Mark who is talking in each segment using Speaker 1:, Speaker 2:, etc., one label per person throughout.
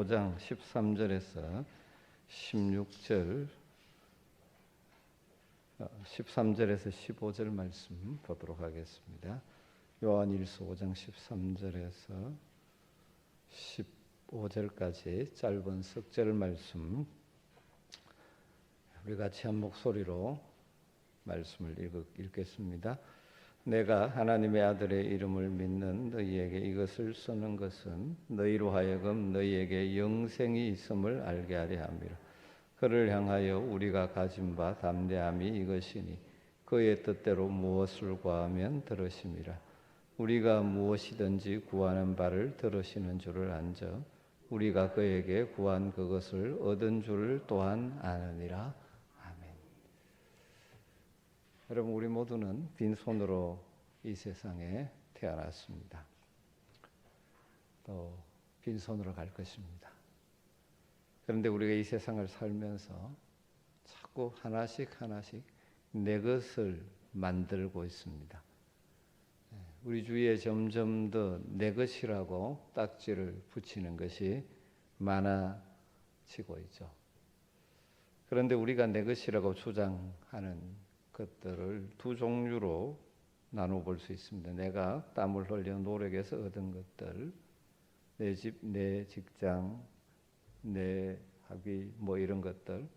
Speaker 1: 5장 13절에서 16절 13절에서 15절 말씀 보도록 하겠습니다. 요한일서 5장 13절에서 15절까지 짧은 석절 말씀 우리 같이 한 목소리로 말씀을 읽겠습니다. 내가 하나님의 아들의 이름을 믿는 너희에게 이것을 쓰는 것은 너희로 하여금 너희에게 영생이 있음을 알게 하려 함이라. 그를 향하여 우리가 가진 바 담대함이 이것이니 그의 뜻대로 무엇을 구하면 들으심이라. 우리가 무엇이든지 구하는 바를 들으시는 줄을 안저 우리가 그에게 구한 그것을 얻은 줄을 또한 아느니라. 아멘. 여러분, 우리 모두는 빈손으로 이 세상에 태어났습니다. 또 빈손으로 갈 것입니다. 그런데 우리가 이 세상을 살면서 자꾸 하나씩 내 것을 만들고 있습니다. 우리 주위에 점점 더 내 것이라고 딱지를 붙이는 것이 많아지고 있죠. 그런데 우리가 내 것이라고 주장하는 것들을 두 종류로 나눠볼 수 있습니다. 내가 땀을 흘려 노력해서 얻은 것들, 내 집, 내 직장, 내 학위 이런 것들,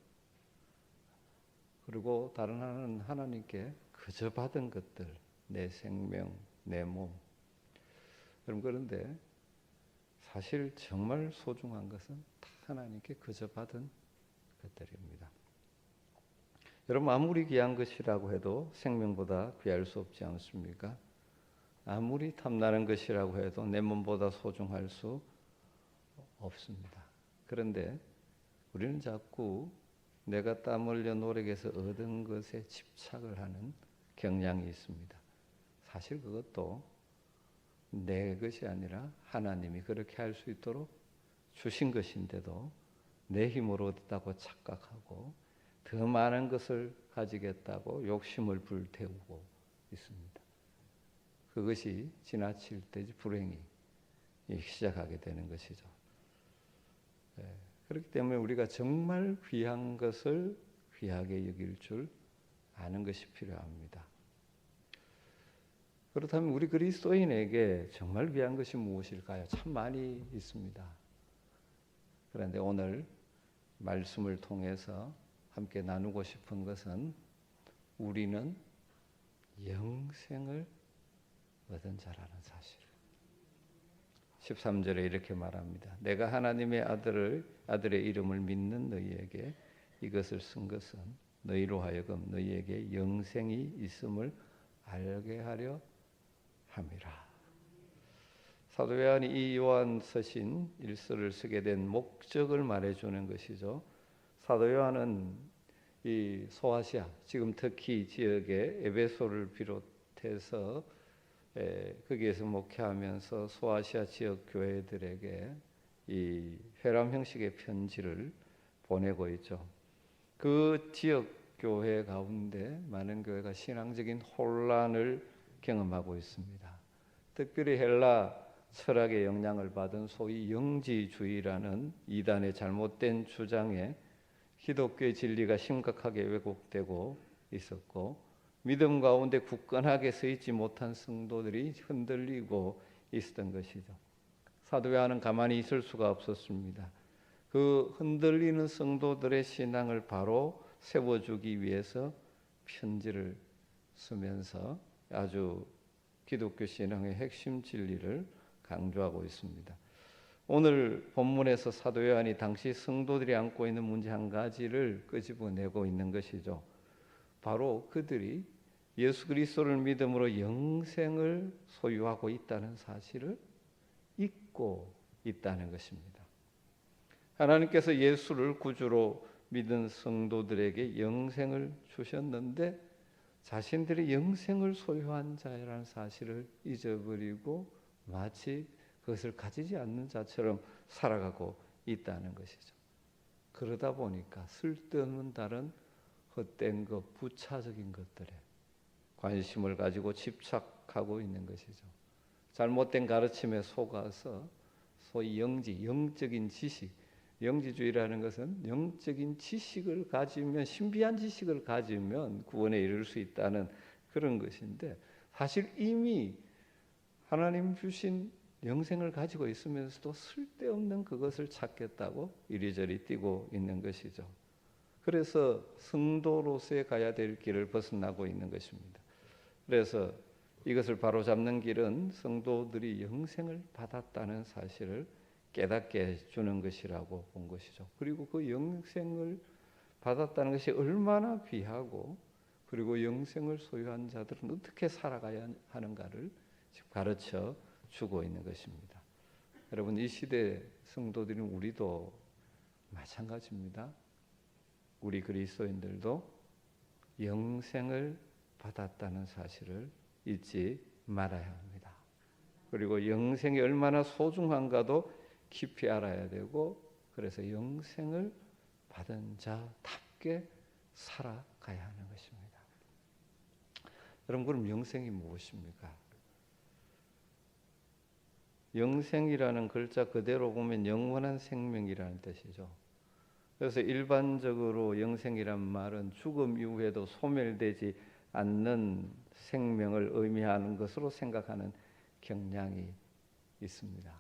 Speaker 1: 그리고 다른 하나는 하나님께 그저 받은 것들, 내 생명, 내 몸. 그런데 사실 정말 소중한 것은 다 하나님께 그저 받은 것들입니다. 여러분, 아무리 귀한 것이라고 해도 생명보다 귀할 수 없지 않습니까? 아무리 탐나는 것이라고 해도 내 몸보다 소중할 수 없습니다. 그런데 우리는 자꾸 내가 땀 흘려 노력해서 얻은 것에 집착을 하는 경향이 있습니다. 사실 그것도 내 것이 아니라 하나님이 그렇게 할 수 있도록 주신 것인데도 내 힘으로 얻었다고 착각하고 더 많은 것을 가지겠다고 욕심을 불태우고 있습니다. 그것이 지나칠 때 불행이 시작하게 되는 것이죠. 그렇기 때문에 우리가 정말 귀한 것을 귀하게 여길 줄 아는 것이 필요합니다. 그렇다면 우리 그리스도인에게 정말 귀한 것이 무엇일까요? 참 많이 있습니다. 그런데 오늘 말씀을 통해서 함께 나누고 싶은 것은 우리는 영생을 얻은 자라는 사실. 13절에 이렇게 말합니다. 내가 하나님의 아들의 이름을 믿는 너희에게 이것을 쓴 것은 너희로 하여금 너희에게 영생이 있음을 알게 하려 함이라. 사도 요한이 이 요한 서신 1서를 쓰게 된 목적을 말해주는 것이죠. 사도 요한은 이 소아시아, 지금 터키 지역의 에베소를 비롯해서 거기에서 목회하면서 소아시아 지역 교회들에게 이 회람 형식의 편지를 보내고 있죠. 그 지역 교회 가운데 많은 교회가 신앙적인 혼란을 경험하고 있습니다. 특별히 헬라 철학의 영향을 받은 소위 영지주의라는 이단의 잘못된 주장에 기독교의 진리가 심각하게 왜곡되고 있었고 믿음 가운데 굳건하게 서 있지 못한 성도들이 흔들리고 있었던 것이죠. 사도 요한은 가만히 있을 수가 없었습니다. 그 흔들리는 성도들의 신앙을 바로 세워주기 위해서 편지를 쓰면서 아주 기독교 신앙의 핵심 진리를 강조하고 있습니다. 오늘 본문에서 사도 요한이 당시 성도들이 안고 있는 문제 한 가지를 끄집어내고 있는 것이죠. 바로 그들이 예수 그리스도를 믿음으로 영생을 소유하고 있다는 사실을 잊고 있다는 것입니다. 하나님께서 예수를 구주로 믿은 성도들에게 영생을 주셨는데 자신들이 영생을 소유한 자라는 사실을 잊어버리고 마치 그것을 가지지 않는 자처럼 살아가고 있다는 것이죠. 그러다 보니까 쓸데없는 다른 헛된 것, 부차적인 것들에 관심을 가지고 집착하고 있는 것이죠. 잘못된 가르침에 속아서 소위 영적인 지식, 영지주의라는 것은 영적인 지식을 가지면, 신비한 지식을 가지면 구원에 이를 수 있다는 그런 것인데, 사실 이미 하나님 주신 영생을 가지고 있으면서도 쓸데없는 그것을 찾겠다고 이리저리 뛰고 있는 것이죠. 그래서 성도로서의 가야 될 길을 벗어나고 있는 것입니다. 그래서 이것을 바로잡는 길은 성도들이 영생을 받았다는 사실을 깨닫게 해주는 것이라고 본 것이죠. 그리고 그 영생을 받았다는 것이 얼마나 귀하고, 그리고 영생을 소유한 자들은 어떻게 살아가야 하는가를 가르쳐 주고 있는 것입니다. 여러분, 이 시대 성도들인 우리도 마찬가지입니다. 우리 그리스도인들도 영생을 받았다는 사실을 잊지 말아야 합니다. 그리고 영생이 얼마나 소중한가도 깊이 알아야 되고, 그래서 영생을 받은 자답게 살아가야 하는 것입니다. 여러분, 그럼 영생이 무엇입니까? 영생이라는 글자 그대로 보면 영원한 생명이라는 뜻이죠. 그래서 일반적으로 영생이란 말은 죽음 이후에도 소멸되지 않는 생명을 의미하는 것으로 생각하는 경향이 있습니다.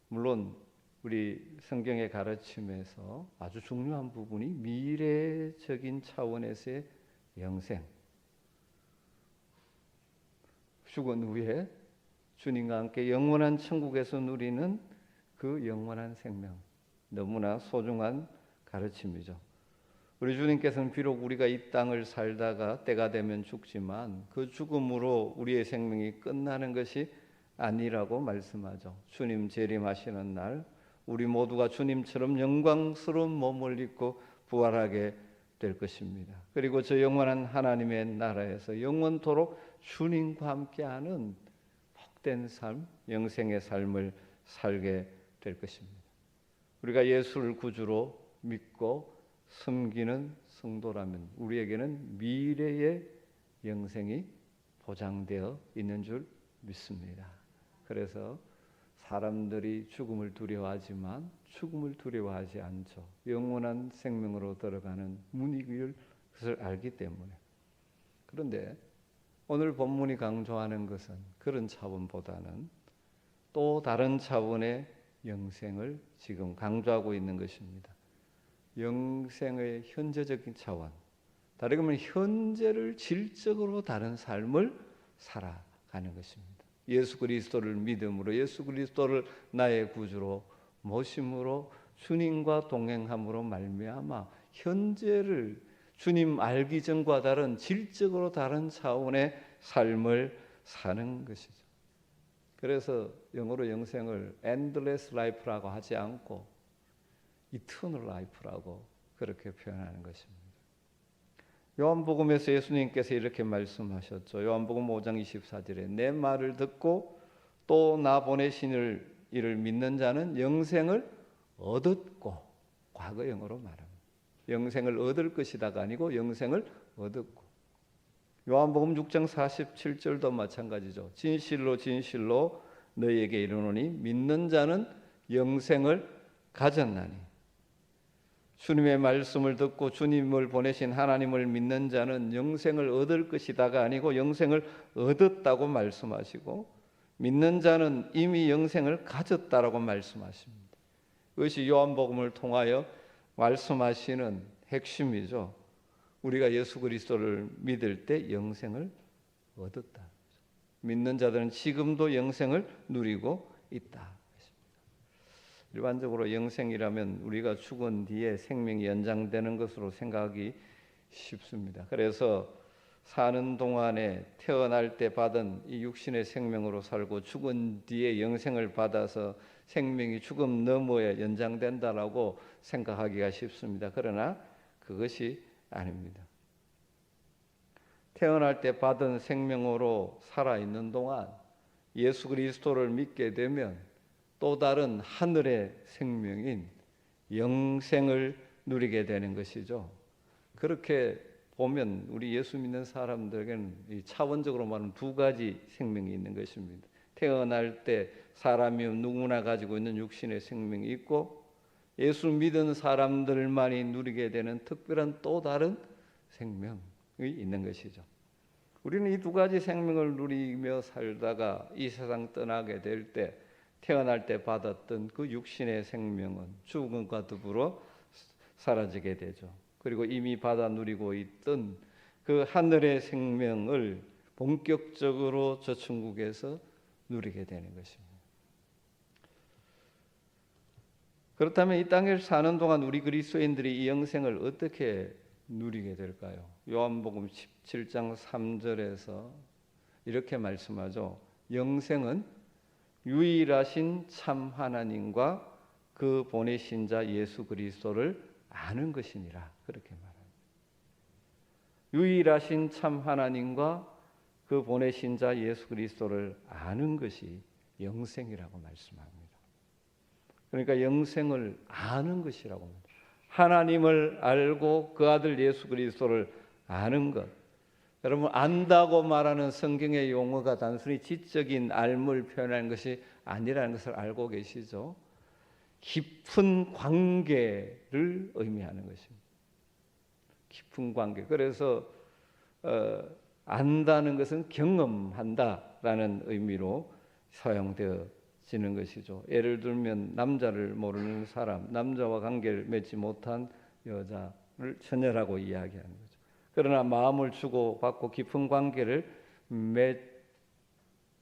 Speaker 1: 물론 우리 성경의 가르침에서 아주 중요한 부분이 미래적인 차원에서의 영생, 죽은 후에 주님과 함께 영원한 천국에서 누리는 그 영원한 생명, 너무나 소중한 가르침이죠. 우리 주님께서는 비록 우리가 이 땅을 살다가 때가 되면 죽지만 그 죽음으로 우리의 생명이 끝나는 것이 아니라고 말씀하죠. 주님 재림하시는 날 우리 모두가 주님처럼 영광스러운 몸을 입고 부활하게 될 것입니다. 그리고 저 영원한 하나님의 나라에서 영원토록 주님과 함께하는 복된 삶, 영생의 삶을 살게 될 것입니다. 우리가 예수를 구주로 믿고 섬기는 성도라면 우리에게는 미래의 영생이 보장되어 있는 줄 믿습니다. 그래서 사람들이 죽음을 두려워하지만 죽음을 두려워하지 않죠. 영원한 생명으로 들어가는 문이길 그것을 알기 때문에. 그런데 오늘 본문이 강조하는 것은 그런 차원보다는 또 다른 차원의 영생을 지금 강조하고 있는 것입니다. 영생의 현재적인 차원, 다르게 말하면 현재를 질적으로 다른 삶을 살아가는 것입니다. 예수 그리스도를 믿음으로, 예수 그리스도를 나의 구주로 모심으로, 주님과 동행함으로 말미암아 현재를 주님 알기 전과 다른 질적으로 다른 차원의 삶을 사는 것이죠. 그래서 영어로 영생을 endless life라고 하지 않고 eternal life라고 그렇게 표현하는 것입니다. 요한복음에서 예수님께서 이렇게 말씀하셨죠. 요한복음 5장 24절에 내 말을 듣고 또 나 보내신 이를 믿는 자는 영생을 얻었고, 과거 영어로 말합니다. 영생을 얻을 것이다가 아니고 영생을 얻었고. 요한복음 6장 47절도 마찬가지죠. 진실로 진실로 너희에게 이르노니 믿는 자는 영생을 가졌나니. 주님의 말씀을 듣고 주님을 보내신 하나님을 믿는 자는 영생을 얻을 것이다가 아니고 영생을 얻었다고 말씀하시고, 믿는 자는 이미 영생을 가졌다라고 말씀하십니다. 그것이 요한복음을 통하여 말씀하시는 핵심이죠. 우리가 예수 그리스도를 믿을 때 영생을 얻었다. 믿는 자들은 지금도 영생을 누리고 있다. 일반적으로 영생이라면 우리가 죽은 뒤에 생명이 연장되는 것으로 생각하기 쉽습니다. 그래서 사는 동안에 태어날 때 받은 이 육신의 생명으로 살고 죽은 뒤에 영생을 받아서 생명이 죽음 너머에 연장된다라고 생각하기가 쉽습니다. 그러나 그것이 아닙니다. 태어날 때 받은 생명으로 살아있는 동안 예수 그리스도를 믿게 되면 또 다른 하늘의 생명인 영생을 누리게 되는 것이죠. 그렇게 보면 우리 예수 믿는 사람들에게는 차원적으로 말하면 두 가지 생명이 있는 것입니다. 태어날 때 사람이 누구나 가지고 있는 육신의 생명이 있고 예수 믿은 사람들만이 누리게 되는 특별한 또 다른 생명이 있는 것이죠. 우리는 이 두 가지 생명을 누리며 살다가 이 세상 떠나게 될 때 태어날 때 받았던 그 육신의 생명은 죽음과 더불어 사라지게 되죠. 그리고 이미 받아 누리고 있던 그 하늘의 생명을 본격적으로 저 천국에서 누리게 되는 것입니다. 그렇다면 이 땅에 사는 동안 우리 그리스도인들이 이 영생을 어떻게 누리게 될까요? 요한복음 17장 3절에서 이렇게 말씀하죠. 영생은 유일하신 참 하나님과 그 보내신 자 예수 그리스도를 아는 것이니라. 그렇게 말합니다. 유일하신 참 하나님과 그 보내신 자 예수 그리스도를 아는 것이 영생이라고 말씀합니다. 그러니까 영생을 아는 것이라고 합니다. 하나님을 알고 그 아들 예수 그리스도를 아는 것. 여러분, 안다고 말하는 성경의 용어가 단순히 지적인 알물 표현하는 것이 아니라는 것을 알고 계시죠? 깊은 관계를 의미하는 것입니다. 깊은 관계. 그래서 안다는 것은 경험한다라는 의미로 사용되어지는 것이죠. 예를 들면 남자를 모르는 사람, 남자와 관계를 맺지 못한 여자를 처녀라고 이야기하는 거죠. 그러나 마음을 주고받고 깊은 관계를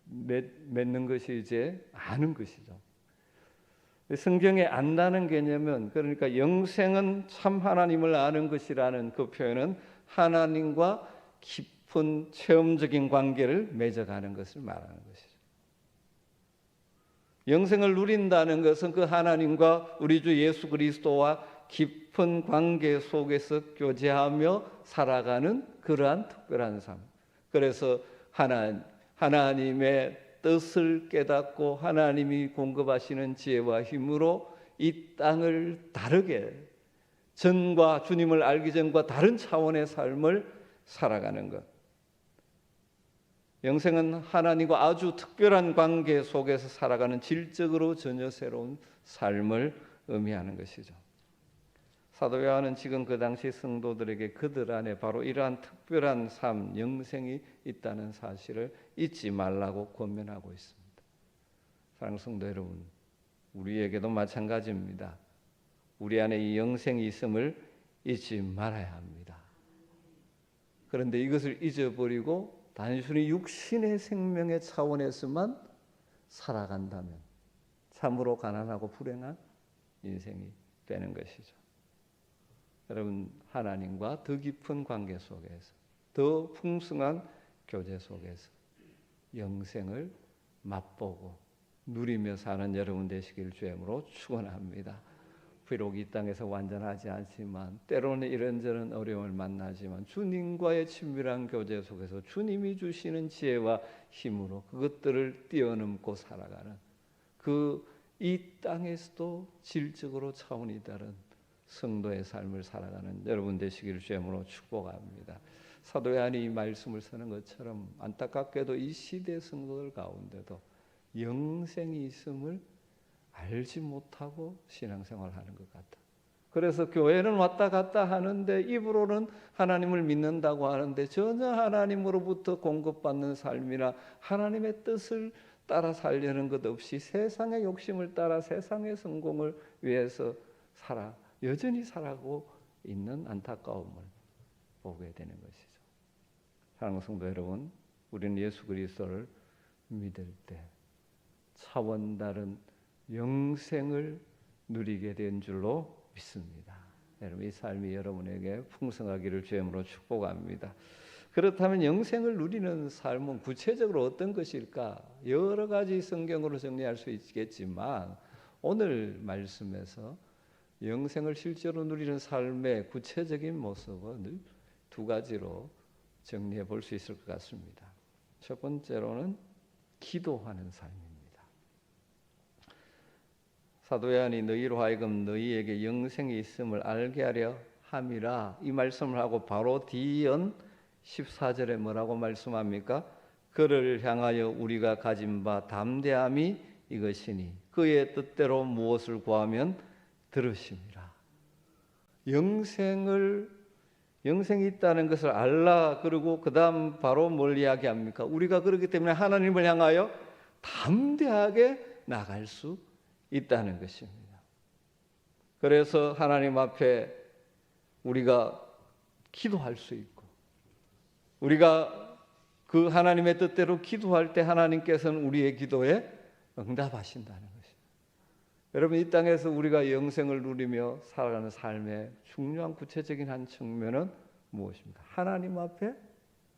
Speaker 1: 맺는 것이 이제 아는 것이죠. 성경에 안다는 개념은 그러니까 영생은 참 하나님을 아는 것이라는 그 표현은 하나님과 깊은 체험적인 관계를 맺어가는 것을 말하는 것이죠. 영생을 누린다는 것은 그 하나님과 우리 주 예수 그리스도와 깊은 관계 속에서 교제하며 살아가는 그러한 특별한 삶. 그래서 하나님의 뜻을 깨닫고 하나님이 공급하시는 지혜와 힘으로 이 땅을 다르게 전과 주님을 알기 전과 다른 차원의 삶을 살아가는 것. 영생은 하나님과 아주 특별한 관계 속에서 살아가는 질적으로 전혀 새로운 삶을 의미하는 것이죠. 사도 요한은 지금 그 당시 성도들에게 그들 안에 바로 이러한 특별한 삶, 영생이 있다는 사실을 잊지 말라고 권면하고 있습니다. 사랑하는 성도 여러분, 우리에게도 마찬가지입니다. 우리 안에 이 영생이 있음을 잊지 말아야 합니다. 그런데 이것을 잊어버리고 단순히 육신의 생명의 차원에서만 살아간다면 참으로 가난하고 불행한 인생이 되는 것이죠. 여러분, 하나님과 더 깊은 관계 속에서 더 풍성한 교제 속에서 영생을 맛보고 누리며 사는 여러분 되시길 주임으로 축원합니다. 비록 이 땅에서 완전하지 않지만 때로는 이런저런 어려움을 만나지만 주님과의 친밀한 교제 속에서 주님이 주시는 지혜와 힘으로 그것들을 뛰어넘고 살아가는 이 땅에서도 질적으로 차원이 다른 성도의 삶을 살아가는 여러분 되시기를 주님으로 축복합니다. 사도 요한이 이 말씀을 쓰는 것처럼 안타깝게도 이 시대 성도들 가운데도 영생이 있음을 알지 못하고 신앙생활을 하는 것 같다. 그래서 교회는 왔다 갔다 하는데 입으로는 하나님을 믿는다고 하는데 전혀 하나님으로부터 공급받는 삶이나 하나님의 뜻을 따라 살려는 것 없이 세상의 욕심을 따라 세상의 성공을 위해서 여전히 살아가고 있는 안타까움을 보게 되는 것이죠. 사랑하는 성도 여러분, 우리는 예수 그리스도를 믿을 때 차원 다른 영생을 누리게 된 줄로 믿습니다. 여러분, 이 삶이 여러분에게 풍성하기를 주님으로 축복합니다. 그렇다면 영생을 누리는 삶은 구체적으로 어떤 것일까? 여러 가지 성경으로 정리할 수 있겠지만 오늘 말씀에서 영생을 실제로 누리는 삶의 구체적인 모습은 두 가지로 정리해 볼 수 있을 것 같습니다. 첫 번째로는 기도하는 삶입니다. 사도 요한이 너희로 하여금 너희에게 영생이 있음을 알게 하려 함이라 이 말씀을 하고 바로 뒤이은 14절에 뭐라고 말씀합니까? 그를 향하여 우리가 가진 바 담대함이 이것이니 그의 뜻대로 무엇을 구하면 들으심이라. 영생이 있다는 것을 알라. 그리고 그 다음 바로 뭘 이야기합니까? 우리가 그렇기 때문에 하나님을 향하여 담대하게 나갈 수 있다는 것입니다. 그래서 하나님 앞에 우리가 기도할 수 있고, 우리가 그 하나님의 뜻대로 기도할 때 하나님께서는 우리의 기도에 응답하신다는 것입니다. 여러분, 이 땅에서 우리가 영생을 누리며 살아가는 삶의 중요한 구체적인 한 측면은 무엇입니까? 하나님 앞에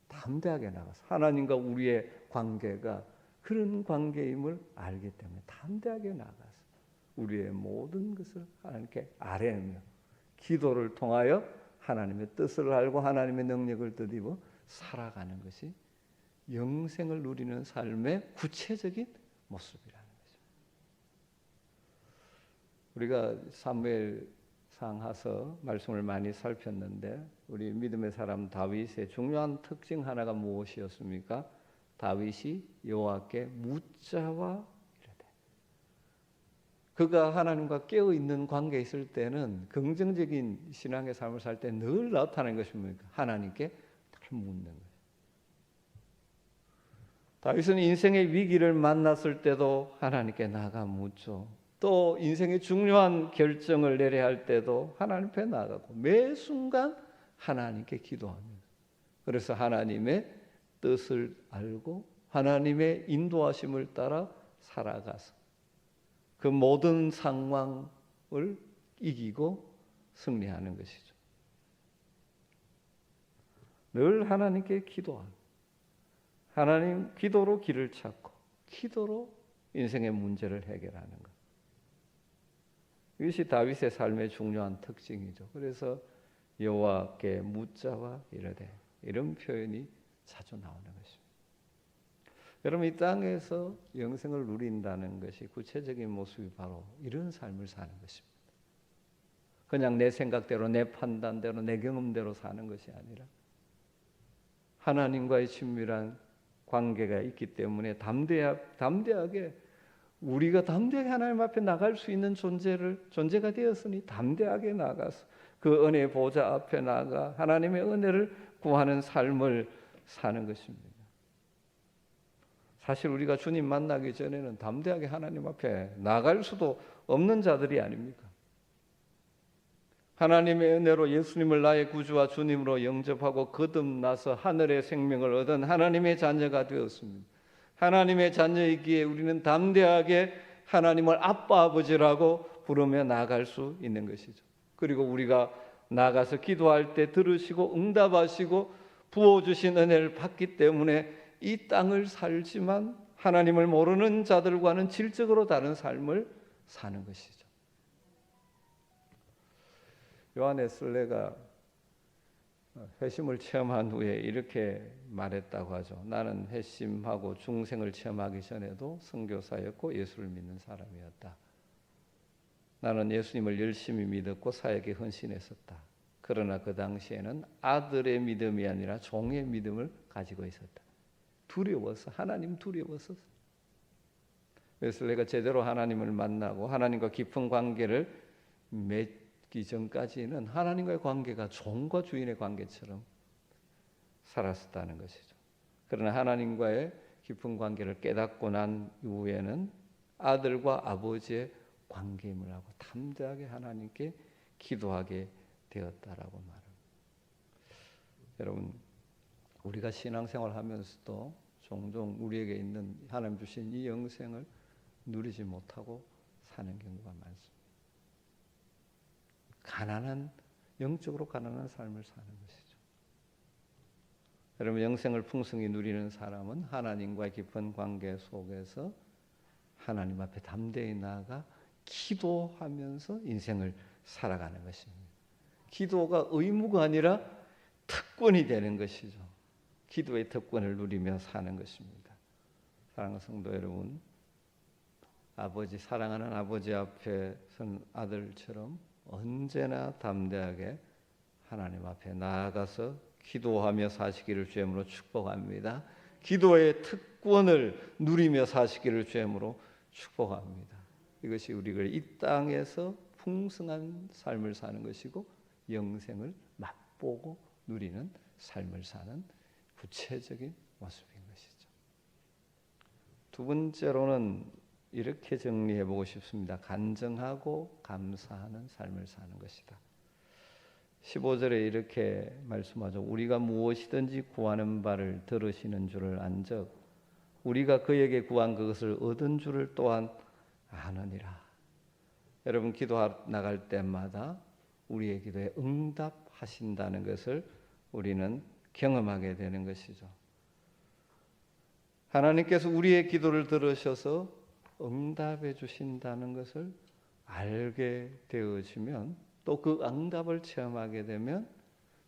Speaker 1: 담대하게 나가서 하나님과 우리의 관계가 그런 관계임을 알기 때문에 담대하게 나가서 우리의 모든 것을 하나님께 아뢰며 기도를 통하여 하나님의 뜻을 알고 하나님의 능력을 뜻입어 살아가는 것이 영생을 누리는 삶의 구체적인 모습이라는 거죠. 우리가 사무엘상 하서 말씀을 많이 살폈는데 우리 믿음의 사람 다윗의 중요한 특징 하나가 무엇이었습니까? 다윗이 여호와께 묻자와 이르되. 그가 하나님과 깨어있는 관계에 있을 때는 긍정적인 신앙의 삶을 살 때 늘 나타나는 것이 뭡니까? 하나님께 묻는 거예요. 다윗은 인생의 위기를 만났을 때도 하나님께 나가 묻죠. 또 인생의 중요한 결정을 내려야 할 때도 하나님 앞에 나가고 매 순간 하나님께 기도합니다. 그래서 하나님의 뜻을 알고 하나님의 인도하심을 따라 살아가서 그 모든 상황을 이기고 승리하는 것이죠. 늘 하나님께 기도하고 하나님 기도로 길을 찾고 기도로 인생의 문제를 해결하는 것. 이것이 다윗의 삶의 중요한 특징이죠. 그래서 여호와께 묻자와 이르되 이런 표현이 자주 나오는 것입니다. 여러분, 이 땅에서 영생을 누린다는 것이 구체적인 모습이 바로 이런 삶을 사는 것입니다. 그냥 내 생각대로 내 판단대로 내 경험대로 사는 것이 아니라 하나님과의 친밀한 관계가 있기 때문에 담대하게 우리가 담대하게 하나님 앞에 나갈 수 있는 존재가 되었으니 담대하게 나가서 그 은혜의 보좌 앞에 나가 하나님의 은혜를 구하는 삶을 사는 것입니다. 사실 우리가 주님 만나기 전에는 담대하게 하나님 앞에 나갈 수도 없는 자들이 아닙니까? 하나님의 은혜로 예수님을 나의 구주와 주님으로 영접하고 거듭나서 하늘의 생명을 얻은 하나님의 자녀가 되었습니다. 하나님의 자녀이기에 우리는 담대하게 하나님을 아빠 아버지라고 부르며 나아갈 수 있는 것이죠. 그리고 우리가 나가서 기도할 때 들으시고 응답하시고 부어주신 은혜를 받기 때문에 이 땅을 살지만 하나님을 모르는 자들과는 질적으로 다른 삶을 사는 것이죠. 요한 웨슬레가 회심을 체험한 후에 이렇게 말했다고 하죠. 나는 회심하고 중생을 체험하기 전에도 선교사였고 예수를 믿는 사람이었다. 나는 예수님을 열심히 믿었고 사역에 헌신했었다. 그러나 그 당시에는 아들의 믿음이 아니라 종의 믿음을 가지고 있었다. 두려워서, 하나님 두려워서. 웨슬레가 제대로 하나님을 만나고 하나님과 깊은 관계를 맺기 전까지는 하나님과의 관계가 종과 주인의 관계처럼 살았었다는 것이죠. 그러나 하나님과의 깊은 관계를 깨닫고 난 이후에는 아들과 아버지의 관계임을 하고 담대하게 하나님께 기도하게 되었다라고 말합니다. 여러분, 우리가 신앙생활 하면서도 종종 우리에게 있는 하나님 주신 이 영생을 누리지 못하고 사는 경우가 많습니다. 영적으로 가난한 삶을 사는 것이죠. 여러분, 영생을 풍성히 누리는 사람은 하나님과의 깊은 관계 속에서 하나님 앞에 담대히 나아가 기도하면서 인생을 살아가는 것입니다. 기도가 의무가 아니라 특권이 되는 것이죠. 기도의 특권을 누리며 사는 것입니다. 사랑하는 성도 여러분, 사랑하는 아버지 앞에 선 아들처럼 언제나 담대하게 하나님 앞에 나아가서 기도하며 사시기를 주님으로 축복합니다. 기도의 특권을 누리며 사시기를 주님으로 축복합니다. 이것이 우리가 이 땅에서 풍성한 삶을 사는 것이고 영생을 맛보고 누리는 삶을 사는 구체적인 모습인 것이죠. 두 번째로는 이렇게 정리해 보고 싶습니다. 간증하고 감사하는 삶을 사는 것이다. 15절에 이렇게 말씀하죠. 우리가 무엇이든지 구하는 바를 들으시는 줄을 안즉 우리가 그에게 구한 그것을 얻은 줄을 또한 아느니라. 여러분 기도 나갈 때마다 우리의 기도에 응답하신다는 것을 우리는 경험하게 되는 것이죠. 하나님께서 우리의 기도를 들으셔서 응답해 주신다는 것을 알게 되어지면 또 그 응답을 체험하게 되면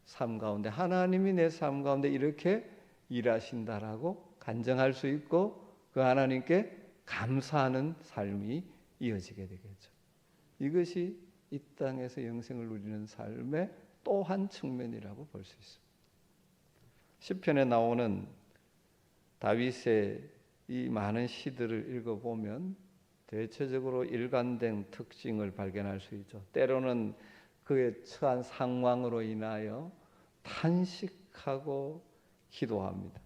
Speaker 1: 삶 가운데 하나님이 내 삶 가운데 이렇게 일하신다라고 간증할 수 있고 그 하나님께 감사하는 삶이 이어지게 되겠죠. 이것이 이 땅에서 영생을 누리는 삶의 또 한 측면이라고 볼 수 있습니다. 시편에 나오는 다윗의 이 많은 시들을 읽어보면 대체적으로 일관된 특징을 발견할 수 있죠. 때로는 그의 처한 상황으로 인하여 탄식하고 기도합니다.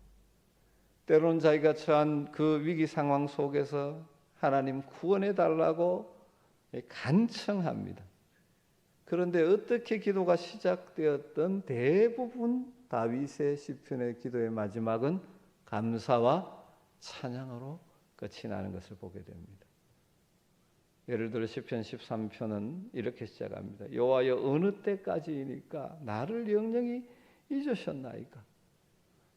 Speaker 1: 때로는 자기가 처한 그 위기 상황 속에서 하나님 구원해 달라고 간청합니다. 그런데 어떻게 기도가 시작되었던 대부분 다윗의 시편의 기도의 마지막은 감사와 찬양으로 끝이 나는 것을 보게 됩니다. 예를 들어 시편 13편은 이렇게 시작합니다. 여호와여 어느 때까지이니까 나를 영영히 잊으셨나이까.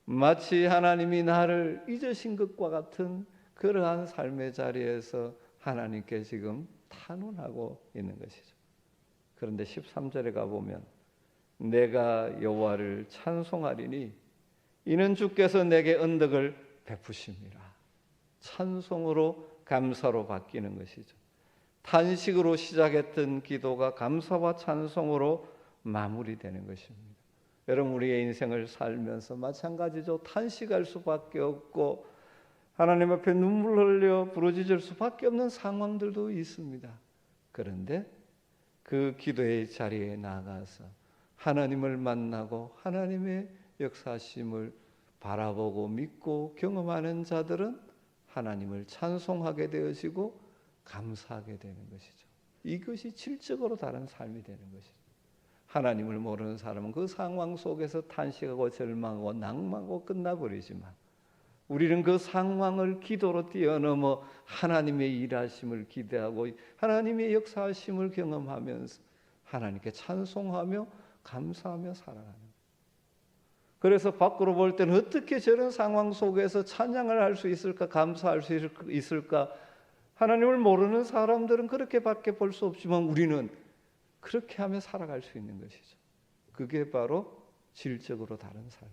Speaker 1: 마치 하나님이 나를 잊으신 것과 같은 그러한 삶의 자리에서 하나님께 지금 탄원하고 있는 것이죠. 그런데 13절에 가보면 내가 여호와를 찬송하리니 이는 주께서 내게 은덕을 베푸심이라. 찬송으로 감사로 바뀌는 것이죠. 탄식으로 시작했던 기도가 감사와 찬송으로 마무리되는 것입니다. 여러분 우리의 인생을 살면서 마찬가지죠. 탄식할 수밖에 없고 하나님 앞에 눈물 흘려 부르짖을 수밖에 없는 상황들도 있습니다. 그런데 그 기도의 자리에 나가서 하나님을 만나고 하나님의 역사하심을 바라보고 믿고 경험하는 자들은 하나님을 찬송하게 되어지고 감사하게 되는 것이죠. 이것이 질적으로 다른 삶이 되는 것이죠. 하나님을 모르는 사람은 그 상황 속에서 탄식하고 절망하고 낭망하고 끝나버리지만 우리는 그 상황을 기도로 뛰어넘어 하나님의 일하심을 기대하고 하나님의 역사하심을 경험하면서 하나님께 찬송하며 감사하며 살아가는 거예요. 그래서 밖으로 볼 때는 어떻게 저런 상황 속에서 찬양을 할 수 있을까, 감사할 수 있을까? 하나님을 모르는 사람들은 그렇게밖에 볼 수 없지만 우리는 그렇게 하며 살아갈 수 있는 것이죠. 그게 바로 질적으로 다른 삶,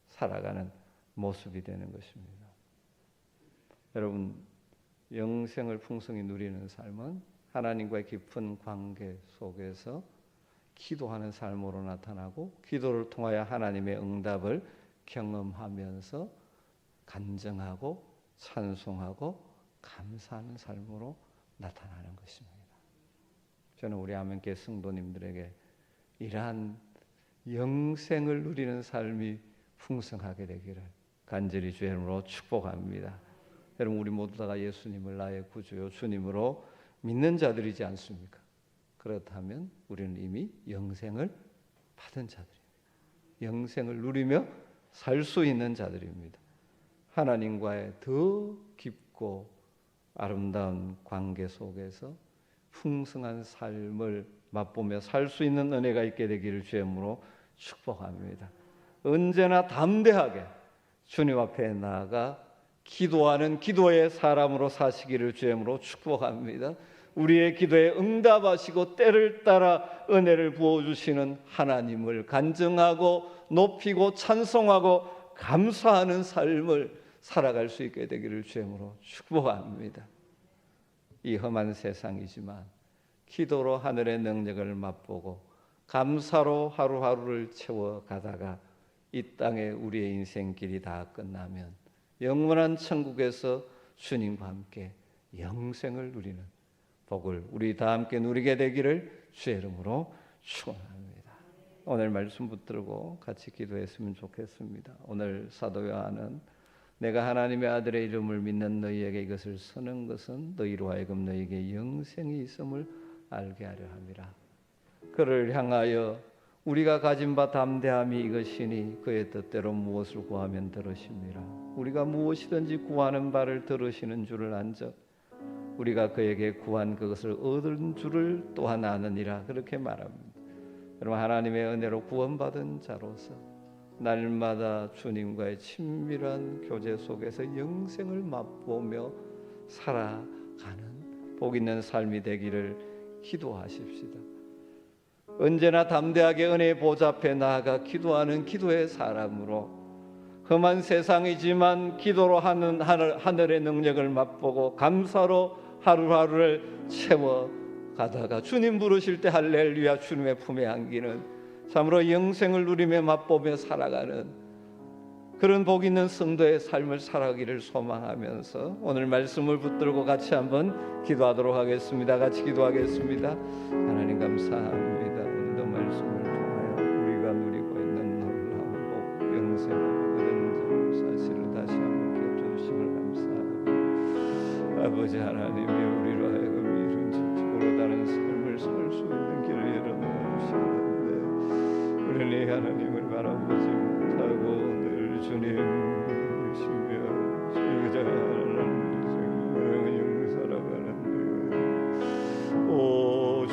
Speaker 1: 살아가는 모습이 되는 것입니다. 여러분, 영생을 풍성히 누리는 삶은 하나님과의 깊은 관계 속에서 기도하는 삶으로 나타나고 기도를 통하여 하나님의 응답을 경험하면서 간증하고 찬송하고 감사하는 삶으로 나타나는 것입니다. 저는 우리 아멘교회 성도님들에게 이러한 영생을 누리는 삶이 풍성하게 되기를 간절히 주의 이름으로 축복합니다. 여러분 우리 모두 다가 예수님을 나의 구주요 주님으로 믿는 자들이지 않습니까? 그렇다면 우리는 이미 영생을 받은 자들입니다. 영생을 누리며 살 수 있는 자들입니다. 하나님과의 더 깊고 아름다운 관계 속에서 풍성한 삶을 맛보며 살 수 있는 은혜가 있게 되기를 주님으로 축복합니다. 언제나 담대하게 주님 앞에 나아가 기도하는 기도의 사람으로 사시기를 주님으로 축복합니다. 우리의 기도에 응답하시고 때를 따라 은혜를 부어주시는 하나님을 간증하고 높이고 찬송하고 감사하는 삶을 살아갈 수 있게 되기를 주님으로 축복합니다. 이 험한 세상이지만 기도로 하늘의 능력을 맛보고 감사로 하루하루를 채워가다가 이 땅에 우리의 인생길이 다 끝나면 영원한 천국에서 주님과 함께 영생을 누리는 복을 우리 다 함께 누리게 되기를 주의 이름으로 축원합니다. 오늘 말씀 붙들고 같이 기도했으면 좋겠습니다. 오늘 사도 요한은 내가 하나님의 아들의 이름을 믿는 너희에게 이것을 쓰는 것은 너희로 하여금 너희에게 영생이 있음을 알게 하려 함이라. 그를 향하여 우리가 가진 바 담대함이 이것이니 그의 뜻대로 무엇을 구하면 들으심이라. 우리가 무엇이든지 구하는 바를 들으시는 줄을 안적 우리가 그에게 구한 그것을 얻은 줄을 또한 아느니라. 그렇게 말합니다. 여러분, 하나님의 은혜로 구원받은 자로서 날마다 주님과의 친밀한 교제 속에서 영생을 맛보며 살아가는 복 있는 삶이 되기를 기도하십시다. 언제나 담대하게 은혜의 보좌 앞에 나아가 기도하는 기도의 사람으로 험한 세상이지만 기도로 하는 하늘의 능력을 맛보고 감사로 하루하루를 채워가다가 주님 부르실 때 할렐루야 주님의 품에 안기는 참으로 영생을 누리며 맛보며 살아가는 그런 복 있는 성도의 삶을 살아가기를 소망하면서 오늘 말씀을 붙들고 같이 한번 기도하도록 하겠습니다. 같이 기도하겠습니다. 하나님 감사합니다. 오늘도 말씀을 통하여 우리가 누리고 있는 놀라운 복, 영생하고 그런 사실을 다시 한번 껴주심을 감사합니다. 아버지 하나님이 우리로 하여금 이룬 지식으로 다른 삶을 살 수 있는 길을 열어놓아 주시는데 우리는 하나님을 바라보지 못하고 주님이시며 주자라는 생명을 살아가는 오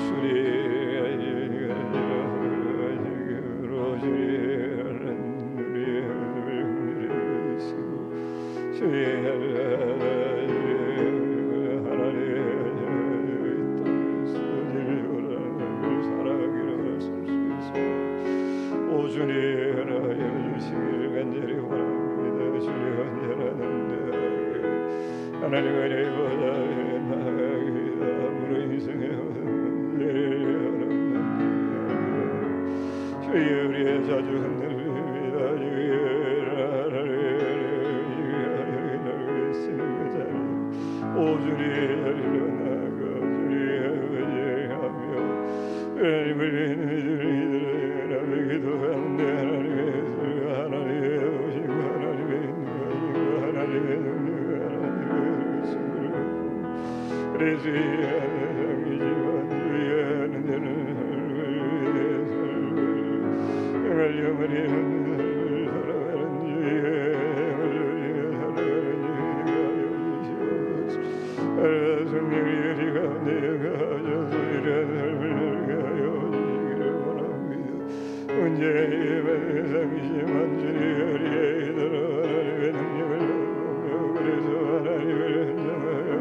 Speaker 1: 주님으로 주님은 우리의 능력이시고 주의 하나님의 땅을 살아가기로 살 수 있습니다. 오 주님 주시기를 간절히 원합니다. 주님 언제나 하나님 은혜의 보좌에 나아가기다 아무로 인생의 은혜를 원합니다. 주의 우리의 자주 흔들립니다. 주의 쓰는 그 자리 오 주님의 자리로 나아가 주님의 의지하며 하나님을 믿는 이들의 기도하는데 하나님의 오시고 하나님의 능력이고 하나님의 능력을 하나님의 그래서 세상이지만 주의 하는 데는 하나님의 영원히 있는 삶을 살아가는 주의 살아가는 주의가 여주시옵소서. 성령이 우리 가운데 가셔서 이런 삶을 하여 주시기를 원합니다. 언제 세상이지만 주님 우리의 이들로 하나님의 능력을 보며 그래서 하나님을 헌정하여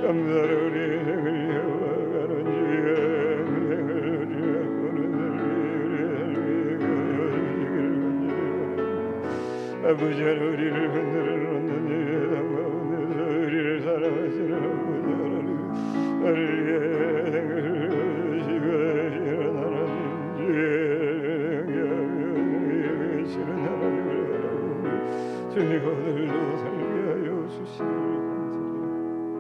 Speaker 1: 감사로 우리의 생을 이어가는 주의 은혜를 우리가 보는 우리의 삶이 아버지 우리를 흔들어 놓는 주의 삶 가운데서 우리를 사랑하시는 아버지 하나님 우리의 생을 주시고 하나님 주의 주님 오늘도 살게 하여 주시옵소서.